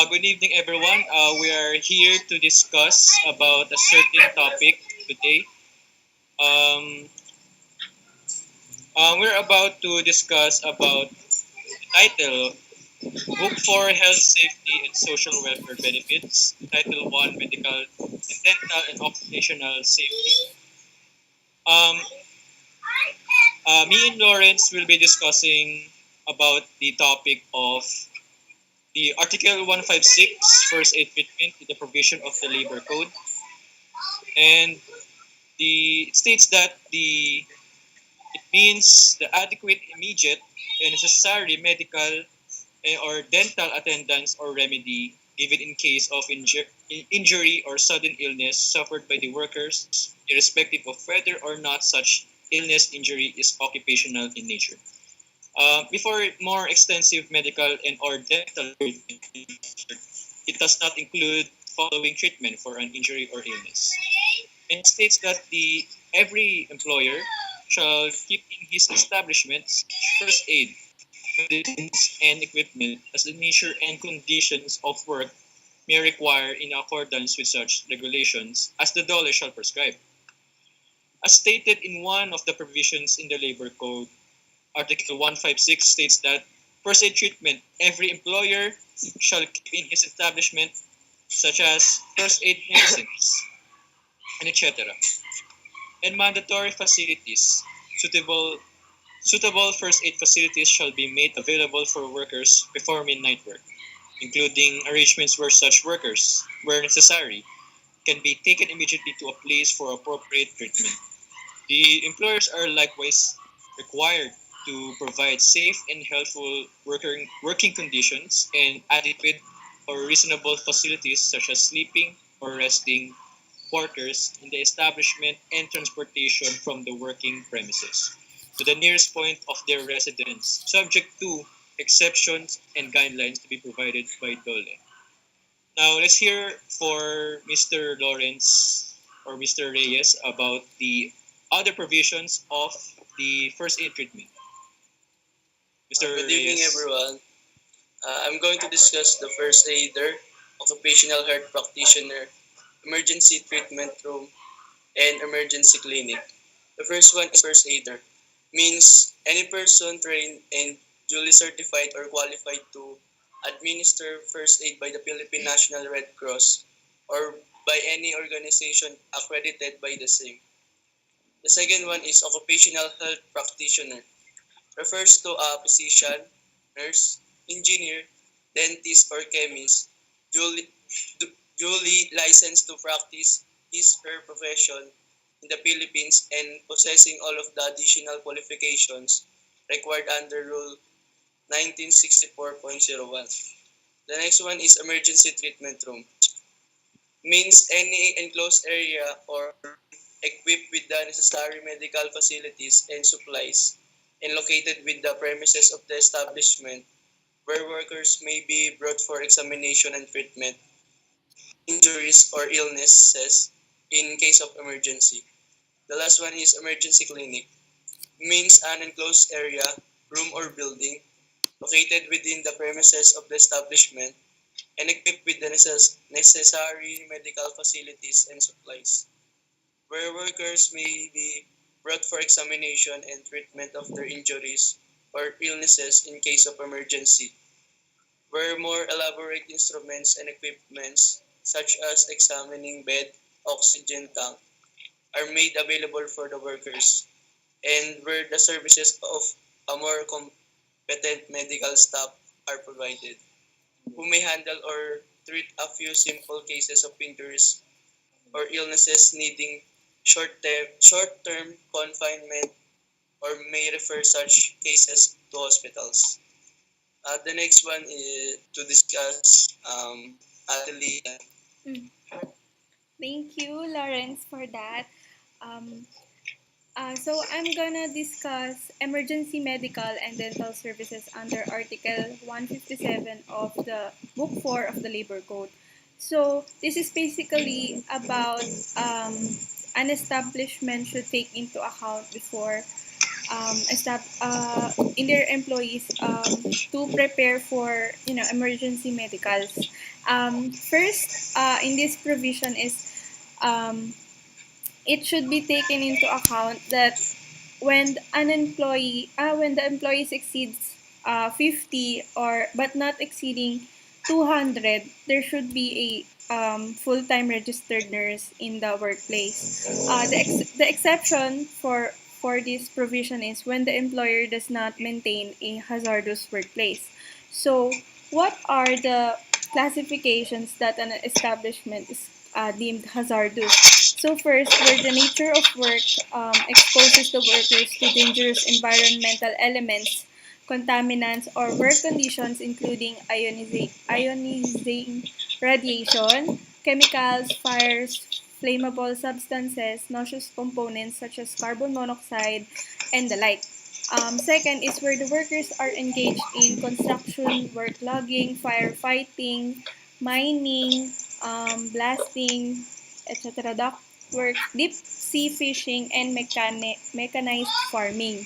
Good evening, everyone. We are here to discuss about a certain topic today. Um, we're about to discuss about the title Book for Health, Safety, and Social Welfare Benefits. Title 1 Medical and Dental and Occupational Safety. Um, me and Lawrence will be discussing about the topic of the Article 156 First Aid Treatment in the provision of the Labor Code. And it states that it means the adequate, immediate, and necessary medical or dental attendance or remedy given in case of injury or sudden illness suffered by the workers, irrespective of whether or not such illness injury is occupational in nature. Before more extensive medical and or dental treatment, it does not include following treatment for an injury or illness. And it states that the every employer shall keep in his establishments first aid, medicines, and equipment as the nature and conditions of work may require in accordance with such regulations as the DOLE shall prescribe. As stated in one of the provisions in the Labor Code, Article 156 states that first aid treatment every employer shall keep in his establishment, such as first aid medicines, and etc. And mandatory facilities. Suitable first aid facilities shall be made available for workers performing night work, including arrangements where such workers, where necessary, can be taken immediately to a place for appropriate treatment. The employers are likewise required to provide safe and healthful working conditions and adequate or reasonable facilities such as sleeping or resting quarters in the establishment and transportation from the working premises to the nearest point of their residence, subject to exceptions and guidelines to be provided by DOLE. Now, let's hear for Mr. Lawrence or Mr. Reyes about the other provisions of the first aid treatment. Mr. Good evening, Reyes. everyone. I'm going to discuss the first aider, occupational health practitioner, emergency treatment room, and emergency clinic. The first one is first aider, means any person trained and duly certified or qualified to administer first aid by the Philippine National Red Cross or by any organization accredited by the same. The second one is occupational health practitioner, refers to a physician, nurse, engineer, dentist, or chemist duly, duly licensed to practice his/her profession in the Philippines and possessing all of the additional qualifications required under Rule 1964.01. The next one is emergency treatment room. Means any enclosed area or equipped with the necessary medical facilities and supplies and located with the premises of the establishment where workers may be brought for examination and treatment, injuries, or illnesses in case of emergency. The last one is emergency clinic. Means an enclosed area, room or building located within the premises of the establishment and equipped with the necessary medical facilities and supplies, where workers may be brought for examination and treatment of their injuries or illnesses in case of emergency, where more elaborate instruments and equipments such as examining bed, oxygen tank are made available for the workers, and where the services of a more competent medical staff are provided, who may handle or treat a few simple cases of injuries or illnesses needing short-term confinement or may refer such cases to hospitals. The next one is to discuss Adelia. Thank you, Lawrence, for that. Um, so I'm gonna discuss emergency medical and dental services under Article 157 of the Book 4 of the Labor Code. So this is basically about an establishment should take into account before in their employees to prepare for emergency medicals. First, in this provision is um, it should be taken into account that when the employee exceeds 50 or but not exceeding 200, there should be a full-time registered nurse in the workplace. The exception for this provision is when the employer does not maintain a hazardous workplace. So, what are the classifications that an establishment is deemed hazardous? So first, where the nature of work exposes the workers to dangerous environmental elements, contaminants, or work conditions including ionizing radiation, chemicals, fires, flammable substances, noxious components such as carbon monoxide, and the like. Second is where the workers are engaged in construction, work logging, firefighting, mining, blasting, etc., dock work, deep sea fishing, and mechanized farming.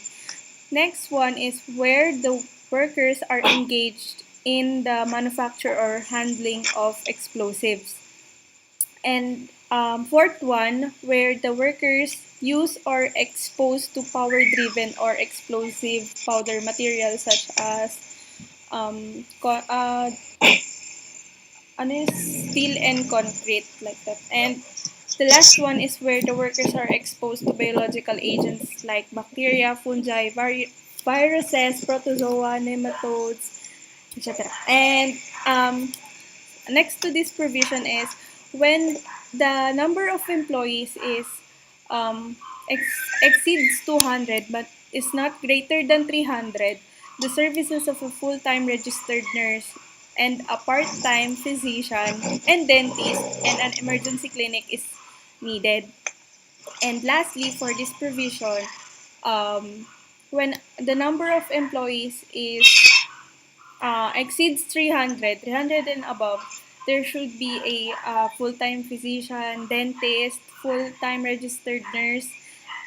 Next one is where the workers are engaged in the manufacture or handling of explosives. And fourth one, where the workers use or exposed to power-driven or explosive powder materials such as steel and concrete like that. And the last one is where the workers are exposed to biological agents like bacteria, fungi, viruses, protozoa, nematodes, etc. And next to this provision is when the number of employees is um, exceeds 200 but is not greater than 300, the services of a full-time registered nurse and a part-time physician and dentist and an emergency clinic is needed. And lastly, for this provision, um, when the number of employees is exceeds 300 and above, there should be a full-time physician, dentist, full-time registered nurse,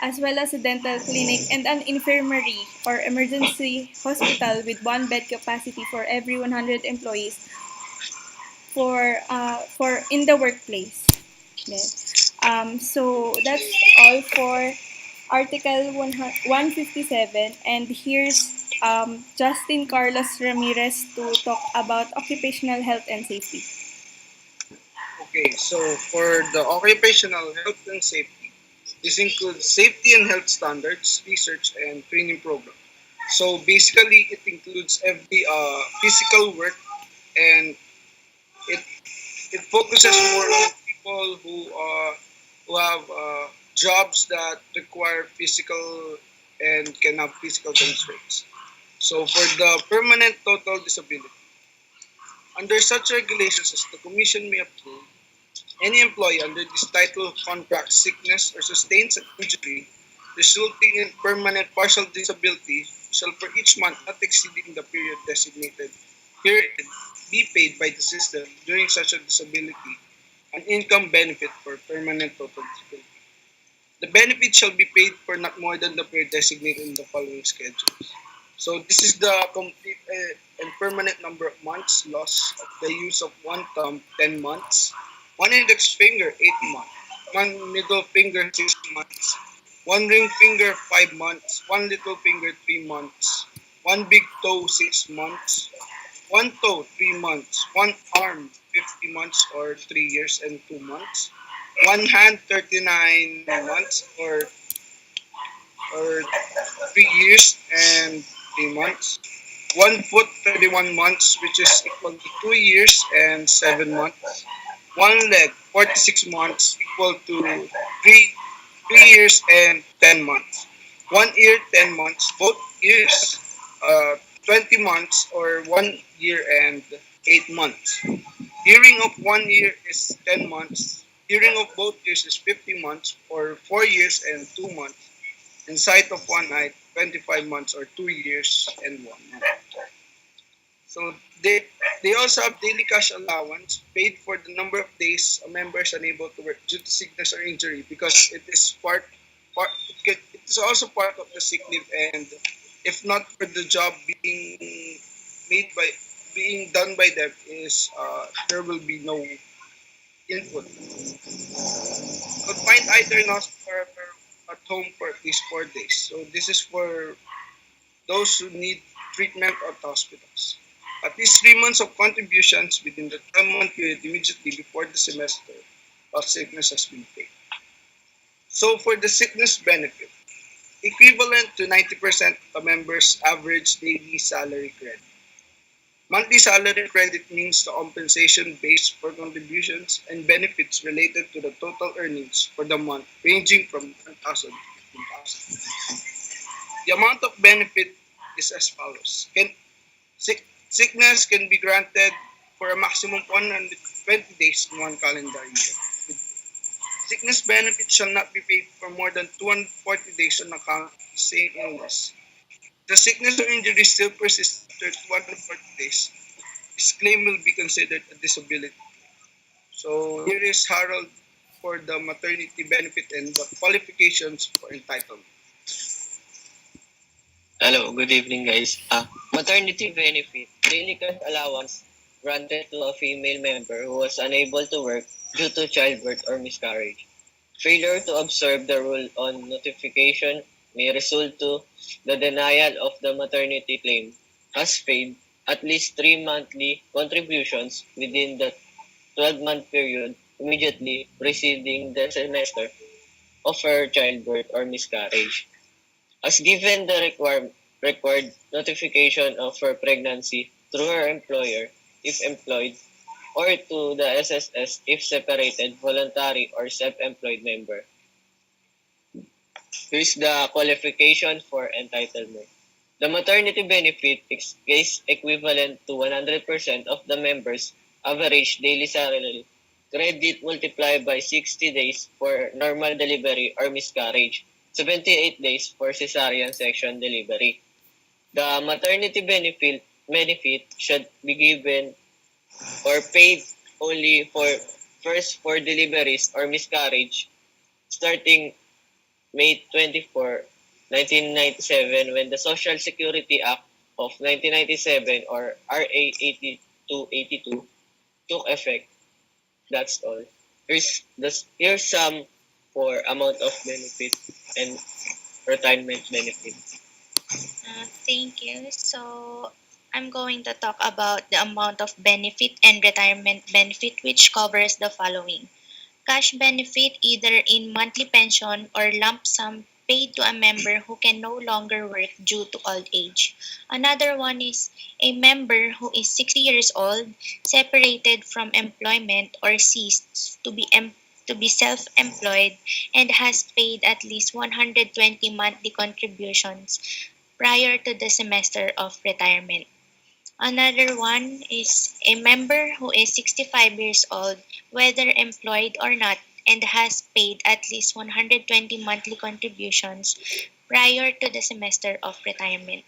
as well as a dental clinic and an infirmary or emergency hospital with one bed capacity for every 100 employees for in the workplace. Then, so that's all for Article 157, and here's Justin Carlos Ramirez to talk about occupational health and safety. Okay, so for the occupational health and safety, this includes safety and health standards, research, and training program. So basically, it includes every physical work, and it it focuses more on people who have jobs that require physical and can have physical constraints. So for the permanent total disability, under such regulations as the Commission may approve, any employee under this title contracts sickness or sustains an injury resulting in permanent partial disability shall for each month not exceeding the period designated herein be paid by the system during such a disability an income benefit for permanent total disability. The benefit shall be paid for not more than the period designated in the following schedules. So this is the complete and permanent number of months loss of the use of one thumb, 10 months, one index finger, 8 months, one middle finger, 6 months, one ring finger, 5 months, one little finger, 3 months, one big toe, 6 months, one toe, 3 months, one arm, 50 months or 3 years and 2 months, one hand, 39 months or 3 years and 3 months, one foot, 31 months, which is equal to 2 years and 7 months, one leg, 46 months, equal to 3 years and 10 months, one ear, 10 months, both ears, 20 months, or 1 year and 8 months. Hearing of 1 year is 10 months. Hearing of both ears is 50 months, or 4 years and 2 months. And sight of one eye, 25 months, or 2 years and 1 month. So they also have daily cash allowance paid for the number of days a member is unable to work due to sickness or injury because it is part it is also part of the sick leave, and if not for the job made by being done by them, is there will be no input. Confined either in hospital or at home for at least 4 days. So this is for those who need treatment at hospitals. At least 3 months of contributions within the 12-month period immediately before the semester of sickness has been paid. So for the sickness benefit, equivalent to 90% of a member's average daily salary credit. Monthly salary credit means the compensation base for contributions and benefits related to the total earnings for the month ranging from 1,000 to 15,000. The amount of benefit is as follows. Sickness can be granted for a maximum of 120 days in one calendar year. Sickness benefit shall not be paid for more than 240 days on account of the same illness. The sickness or injury still persists after 240 days. This claim will be considered a disability. So here is Harold for the maternity benefit and the qualifications for entitlement. Hello, good evening guys. Maternity benefit, daily cash allowance granted to a female member who was unable to work due to childbirth or miscarriage. Failure to observe the rule on notification may result to the denial of the maternity claim. Has paid at least 3 monthly contributions within the 12-month period immediately preceding the semester of her childbirth or miscarriage. Has given the required notification of her pregnancy through her employer if employed, or to the SSS if separated, voluntary, or self-employed member. Here's the qualification for entitlement. The maternity benefit is equivalent to 100% of the member's average daily salary credit multiplied by 60 days for normal delivery or miscarriage, 78 days for cesarean section delivery. The maternity benefit should be given or paid only for deliveries or miscarriage starting May 24, 1997 when the Social Security Act of 1997 or RA 8282 took effect. That's all. Here's some for amount of benefit and retirement benefit. Thank you. So, I'm going to talk about the amount of benefit and retirement benefit, which covers the following: cash benefit, either in monthly pension or lump sum paid to a member who can no longer work due to old age. Another one is a member who is 60 years old, separated from employment or ceased to be self-employed and has paid at least 120 monthly contributions prior to the semester of retirement. Another one is a member who is 65 years old, whether employed or not, and has paid at least 120 monthly contributions prior to the semester of retirement.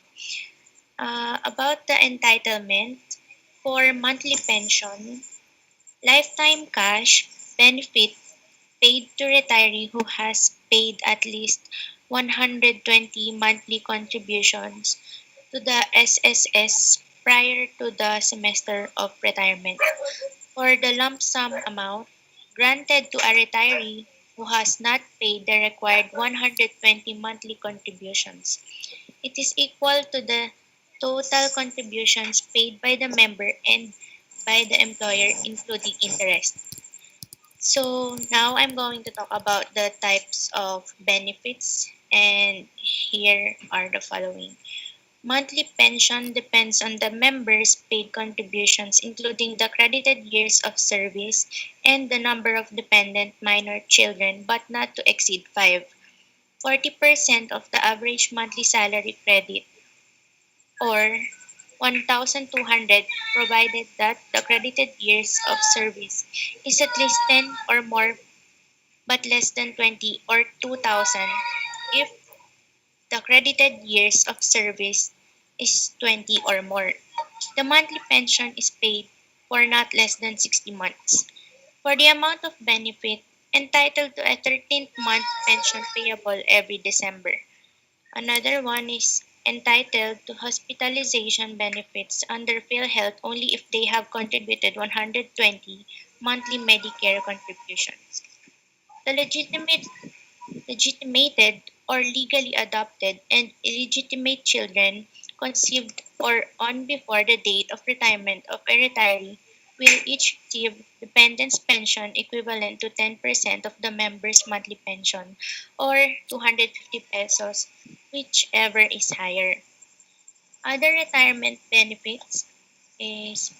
About the entitlement, for monthly pension, lifetime cash benefit paid to retiree who has paid at least 120 monthly contributions to the SSS prior to the semester of retirement. For the lump sum amount granted to a retiree who has not paid the required 120 monthly contributions, it is equal to the total contributions paid by the member and by the employer, including interest. So now I'm going to talk about the types of benefits, and here are the following. Monthly pension depends on the member's paid contributions, including the credited years of service and the number of dependent minor children, but not to exceed 5. 40% of the average monthly salary credit, or 1,200, provided that the credited years of service is at least 10 or more but less than 20, or 2,000 if the credited years of service is 20 or more. The monthly pension is paid for not less than 60 months. For the amount of benefit, entitled to a 13th month pension payable every December. Another one is entitled to hospitalization benefits under PhilHealth only if they have contributed 120 monthly Medicare contributions. The legitimated or legally adopted and illegitimate children conceived or on before the date of retirement of a retiree will each receive dependence pension equivalent to 10% of the member's monthly pension or 250 pesos, whichever is higher. Other retirement benefits is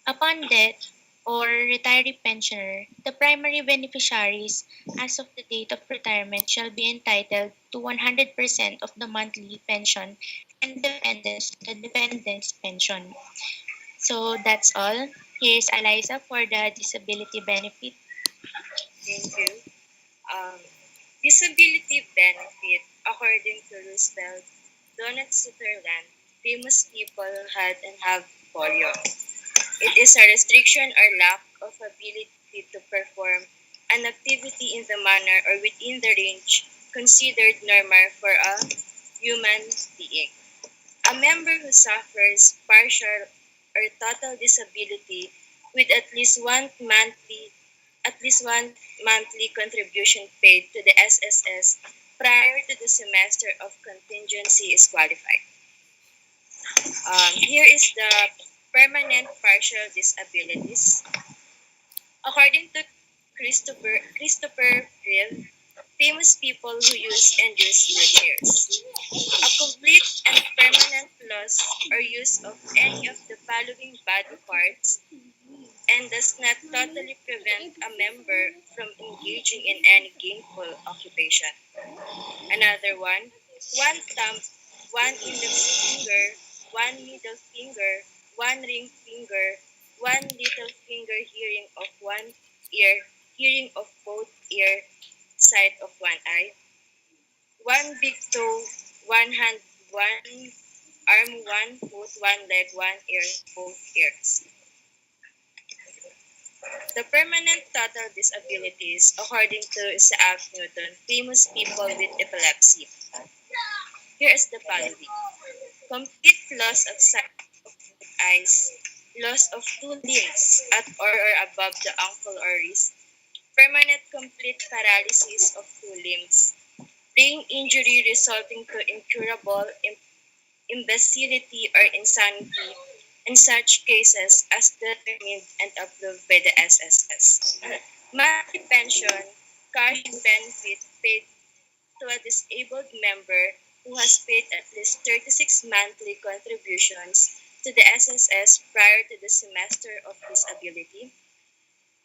upon death or retiree pensioner, the primary beneficiaries as of the date of retirement shall be entitled to 100% of the monthly pension and dependents to the dependents pension. So that's all. Here's Eliza for the disability benefit. Thank you. Um, Disability benefit, according to Roosevelt, Donald Sutherland, famous people had and have polio. It is a restriction or lack of ability to perform an activity in the manner or within the range considered normal for a human being. A member who suffers partial or total disability with at least one monthly contribution paid to the SSS prior to the semester of contingency is qualified. Here is the permanent partial disabilities. According to Christopher Reeve, famous people who use and use wheelchairs. A complete and permanent loss or use of any of the following body parts and does not totally prevent a member from engaging in any gainful occupation. Another one thumb, one index finger, one middle finger, one ring finger, one little finger hearing of one ear, hearing of both ear, sight of one eye, one big toe, one hand, one arm, one foot, one leg, one ear, both ears. The permanent total disabilities, according to Isaac Newton, famous people with epilepsy. Here is the following. Complete loss of sight of both eyes, loss of two limbs at or above the ankle or wrist, permanent complete paralysis of two limbs, brain injury resulting to incurable imbecility or insanity in such cases as determined and approved by the SSS. Monthly pension, cash benefit paid to a disabled member who has paid at least 36 monthly contributions to the SSS prior to the semester of disability.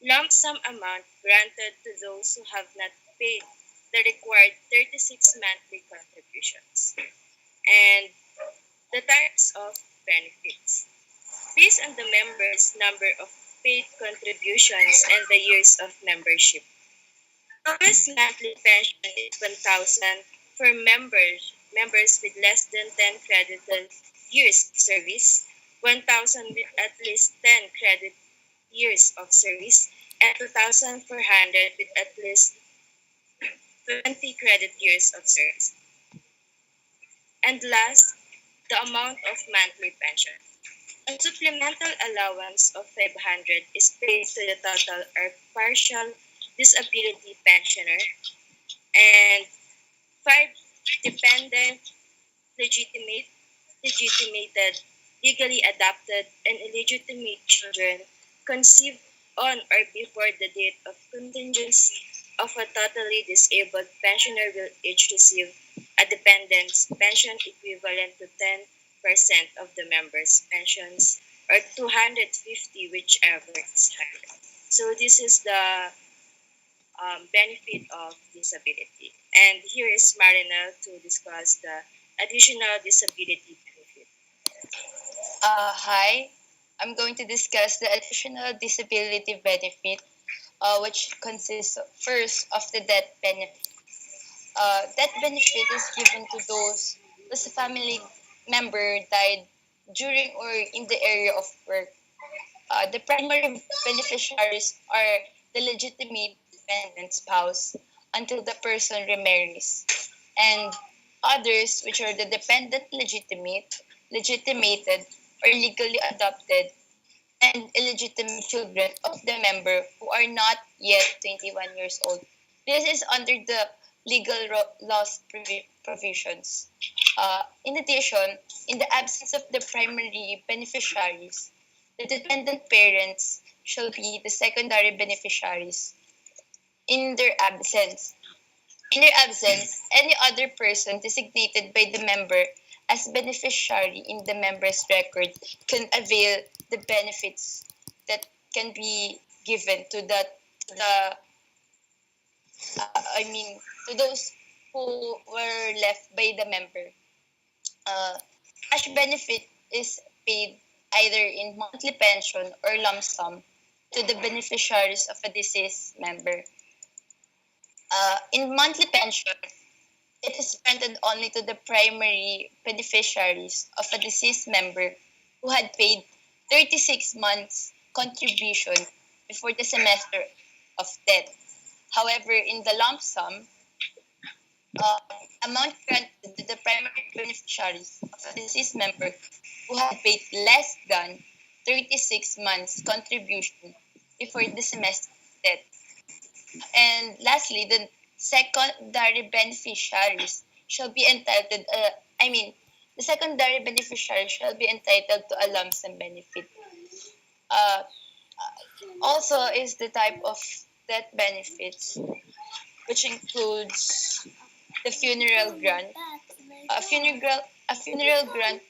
Lump sum amount granted to those who have not paid the required 36 monthly contributions. And the types of benefits. Based on the members' number of paid contributions and the years of membership. Lowest monthly pension is 1,000 for members with less than 10 credited years of service, 1,000 with at least 10 credit years of service, and 2,400 with at least 20 credit years of service. And last, the amount of monthly pension. A supplemental allowance of 500 is paid to the total or partial disability pensioner, and 5 dependent, legitimate, legitimated, legally adopted, and illegitimate children conceived on or before the date of contingency of a totally disabled pensioner will each receive a dependent's pension equivalent to 10% of the members' pensions or 250 whichever is higher. So this is the benefit of disability. And here is Marinel to discuss the additional disability benefit. Hi, I'm going to discuss the additional disability benefit, which consists first of the death benefit. Death benefit is given to those whose family member died during or in the area of work. The primary beneficiaries are the legitimate dependent spouse until the person remarries, and others, which are the dependent legitimated, or legally adopted, and illegitimate children of the member who are not yet 21 years old. This is under the laws provisions. In addition, in the absence of the primary beneficiaries, the dependent parents shall be the secondary beneficiaries. In their absence, any other person designated by the member as beneficiary in the member's record can avail the benefits that can be given to the I mean to those who were left by the member. Uh, Cash benefit is paid either in monthly pension or lump sum to the beneficiaries of a deceased member. In monthly pension, it is granted only to the primary beneficiaries of a deceased member who had paid 36 months contribution before the semester of death. However, in the lump sum, uh, amount granted to the primary beneficiaries of a deceased member who had paid less than 36 months contribution before the semester of death. And lastly, the secondary beneficiaries shall be entitled, the secondary beneficiary shall be entitled to a lump sum benefit. Uh, Also is the type of death benefits, which includes the funeral grant. A funeral grant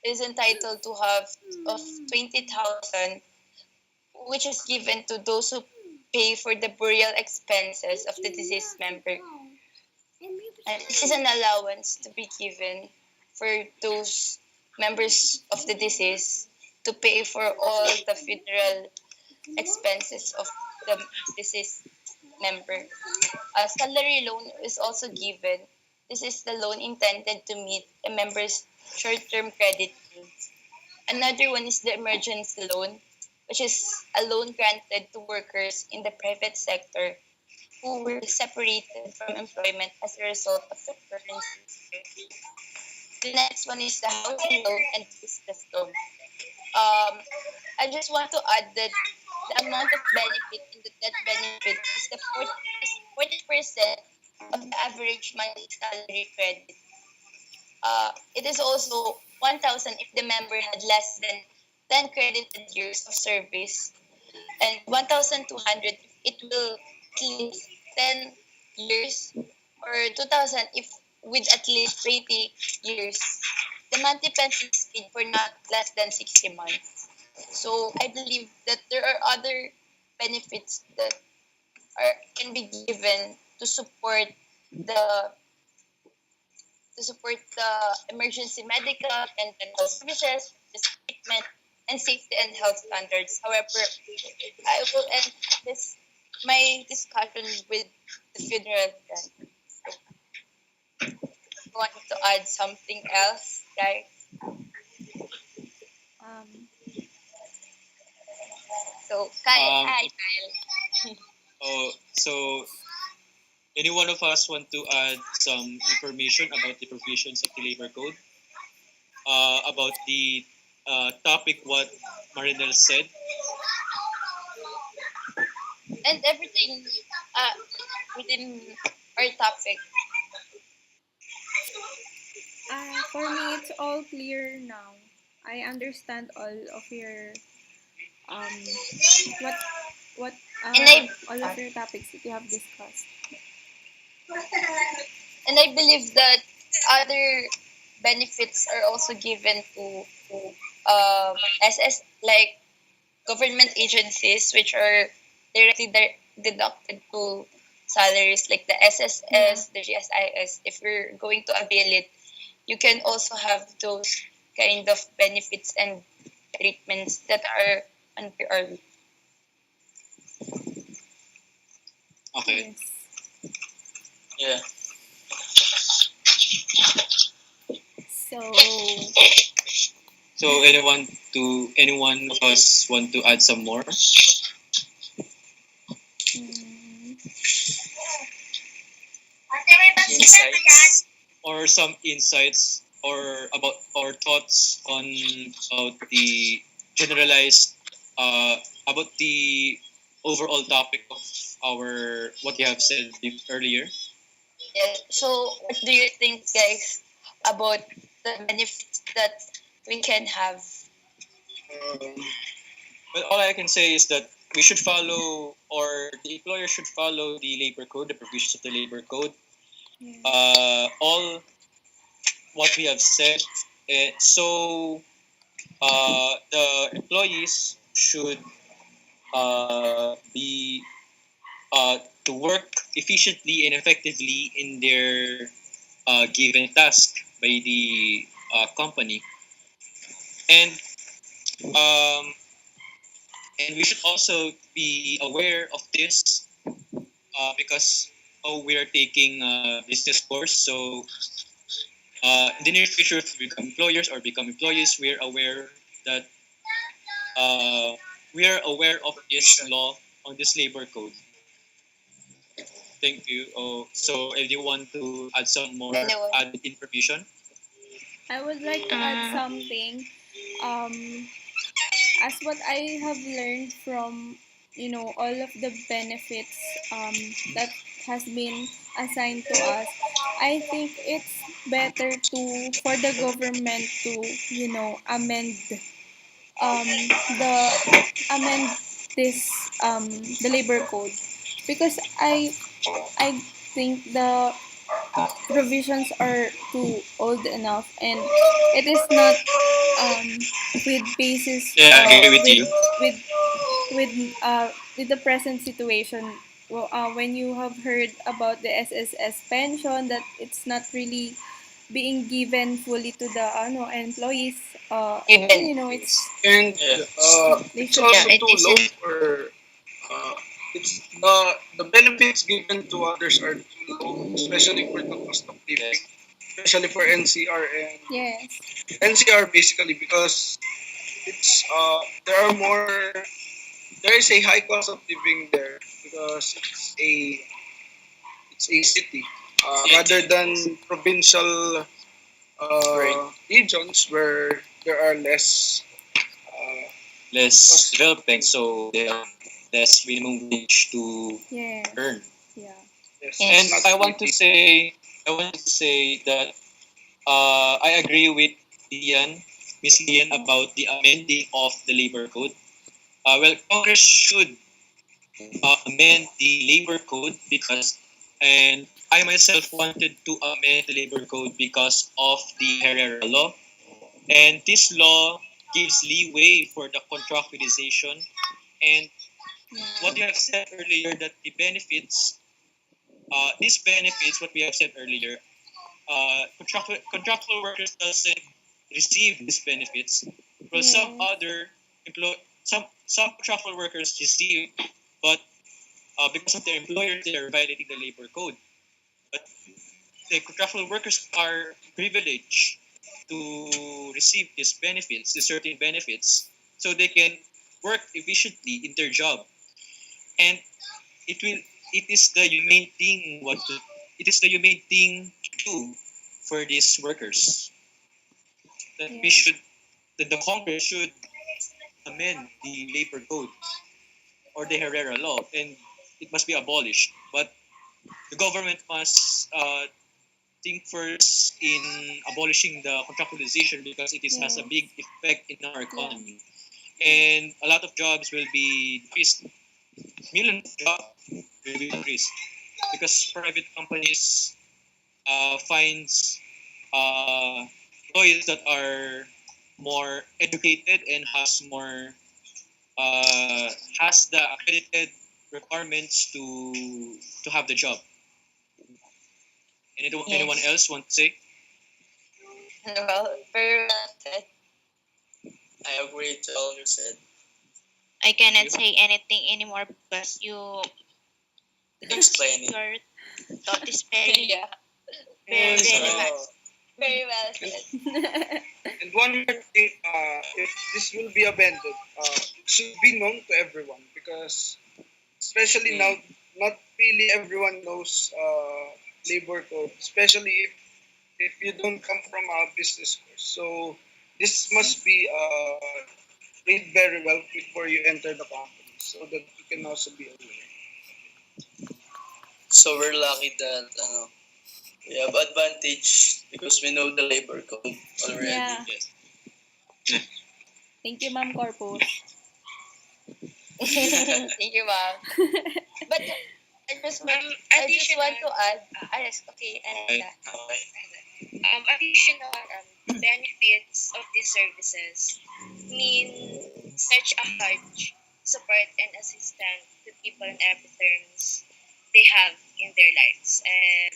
is entitled to have of 20,000, which is given to those who pay for the burial expenses of the deceased member. And this is an allowance to be given for those members of the deceased to pay for all the funeral expenses of the deceased member. A salary loan is also given. This is the loan intended to meet a member's short-term credit needs. Another one is the emergency loan, which is a loan granted to workers in the private sector who were separated from employment as a result of the current. The next one is the housing loan and business loan. I just want to add that the amount of benefit in the death benefit is the 40% of the average monthly salary credit. It is also 1,000 if the member had less than 10 credited years of service, and 1,200 if it will at least 10 years, or 2,000 if with at least 20 years. The monthly pension is paid for not less than 60 months. So I believe that there are other benefits that can be given the to support the emergency medical and dental services, treatment, and safety and health standards. However, I will end this my discussion with the funeral grant. So, want to add something else, guys? Um, So, Kyle, Um, hi, Kyle. so any one of us want to add some information about the provisions of the labor code? About the topic what Marinel said? And everything uh, within our topic. for me, it's all clear now. I understand all of your um what what And I all of your topics that you have discussed. and I believe that other benefits are also given to SS, like government agencies, which are directly deducted to salaries, like the SSS, the GSIS. If you're going to avail it, you can also have those kind of benefits and treatments that are under our. Okay. Yes. Yeah. So So anyone of us want to add some more? mm, insights. or some insights or about our thoughts on about the generalized about the overall topic of our what we have said earlier. Yes. So, what do you think, guys, about the benefits that we can have? Um, But all I can say is that we should follow, or the employer should follow the labor code, the provisions of the labor code. All what we have said. So the employees should be to work efficiently and effectively in their given task by the company, and um, and we should also be aware of this because we are taking a business course. So in the near future, if we become employers or become employees, that we are aware of this law on this labor code. Thank you. Oh, so if you want to add some more Anyone? added information, I would like to add something. Um, as what I have learned from all of the benefits that has been assigned to us, I think it's better to for the government to um, the amend this the labor code, because I think the provisions are too old enough, and it is not um, with basis yeah, I agree with you. with with the present situation. Well, when you have heard about the SSS pension, that it's not really being given fully to the employees, Even. it's and Yeah. they it's should. Yeah, also it too low isn't. for it's the benefits given to others are too low, especially for the cost of living, Yes. especially for NCR and Yes. NCR basically because it's there are more there is a high cost of living there because it's a city rather than provincial Right. regions where there are less uh, Less development, so they have less minimum wage to Yes. earn. Yeah. yes, Yes. And not I want to say that I agree with Lian, Miss Lian, about the amending of the labor code. Well, Congress should amend the labor code because, and I myself wanted to amend the labor code because of the Herrera law, and this law gives leeway for the contractualization and what you have said earlier that the benefits, these benefits, what we have said earlier, contractual workers doesn't receive these benefits. Well, some Yes. other some contractual workers receive, but because of their employers, they are violating the labor code. But the contractual workers are privileged to receive these benefits, these certain benefits, so they can work efficiently in their job. And it will it is the humane thing it is the humane thing to do for these workers that we Yeah. should that the Congress should amend the labor code or the Herrera law, and it must be abolished. But the government must think first in abolishing the contractualization because it is, has a Yes. big effect in our Yeah. economy, and a lot of jobs will be decreased. Millions of jobs will be decreased because private companies finds employees that are more educated and uh, has the accredited requirements to have the job. Anyone Yes. else want to say? Well, very well said. I agree to all you said. I cannot You? say anything anymore because Explain it. your thought is very, Yeah, very, Yes, very right. much. very well said. and one more thing if this will be amended should be known to everyone because especially now not really everyone knows labor code, especially if you don't come from a business course. So this must be read very well before you enter the company so that you can also be aware. So we're lucky that we have advantage because we know the labor code already. Yeah. Yes. Thank you, Ma'am Corpus. Thank you, ma'am. But I just want to add. Yes, okay, Okay. and additional benefits of these services mean such a huge support and assistance to people in every terms they have in their lives. And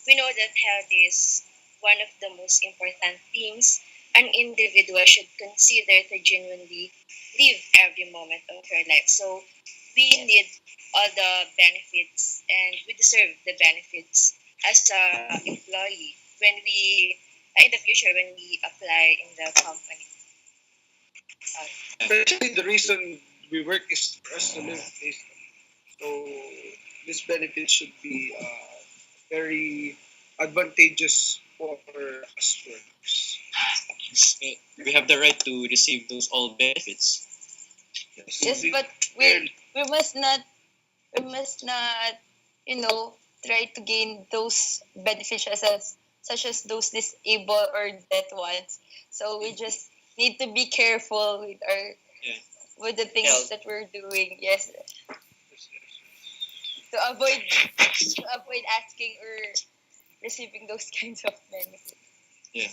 we know that health is one of the most important things an individual should consider to genuinely live every moment of her life. So we need all the benefits and we deserve the benefits as a employee when we in the future when we apply in the company. Especially the reason we work is for us to live basically. So this benefit should be very advantageous for us workers. We have the right to receive those all benefits. Yes, but we must not you know try to gain those benefits such as those disabled or dead ones. So we just need to be careful with our Yeah. with the things Health. that we're doing. Yes, to avoid asking or receiving those kinds of benefits. It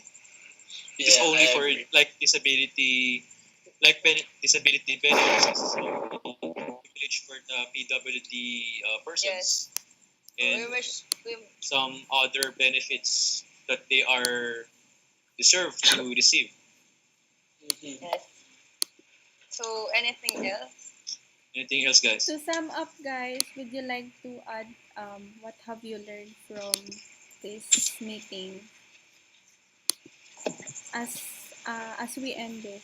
is Yeah, only I for agree. like disability, disability benefits. Is privilege for the PWD persons, We and wish we some other benefits that they are deserve to receive. Mhm. yes. So anything else? Anything else, guys? To sum up, guys, would you like to add what have you learned from this meeting as we end this?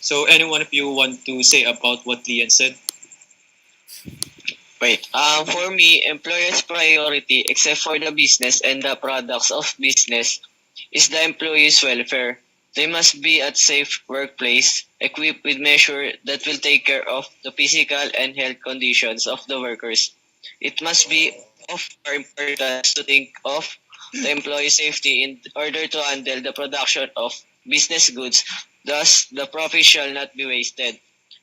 So, any one of you want to say about what Lian said? Wait, for me, employer's priority, except for the business and the products of business, is the employee's welfare. They must be at safe workplace, equipped with measures that will take care of the physical and health conditions of the workers. It must be of our importance to think of the employee safety in order to handle the production of business goods. Thus, the profit shall not be wasted.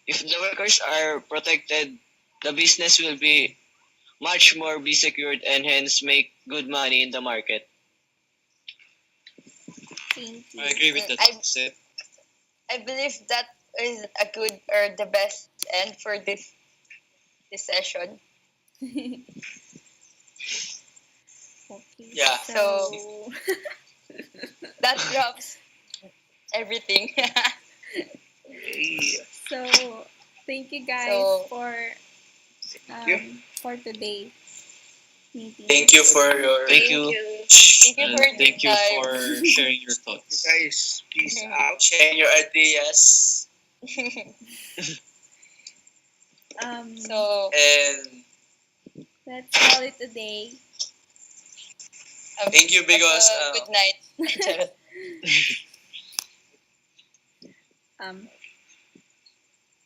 If the workers are protected, the business will be much more be secured and hence make good money in the market. Thank you. I agree with that. I Said. I believe that is a good or the best end for this session. Okay. Yeah. So That wraps everything. so thank you guys So- for today meeting. Thank you for your Thank you. Thank you And for thank you your time. for sharing your thoughts. Guys, peace out. sharing your ideas So and Let's call it a day. thank you because good night.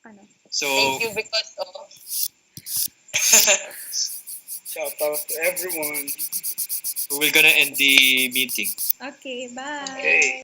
Ano? So, Thank you because of Shout out to everyone. we're gonna end the meeting. Okay, bye. Okay.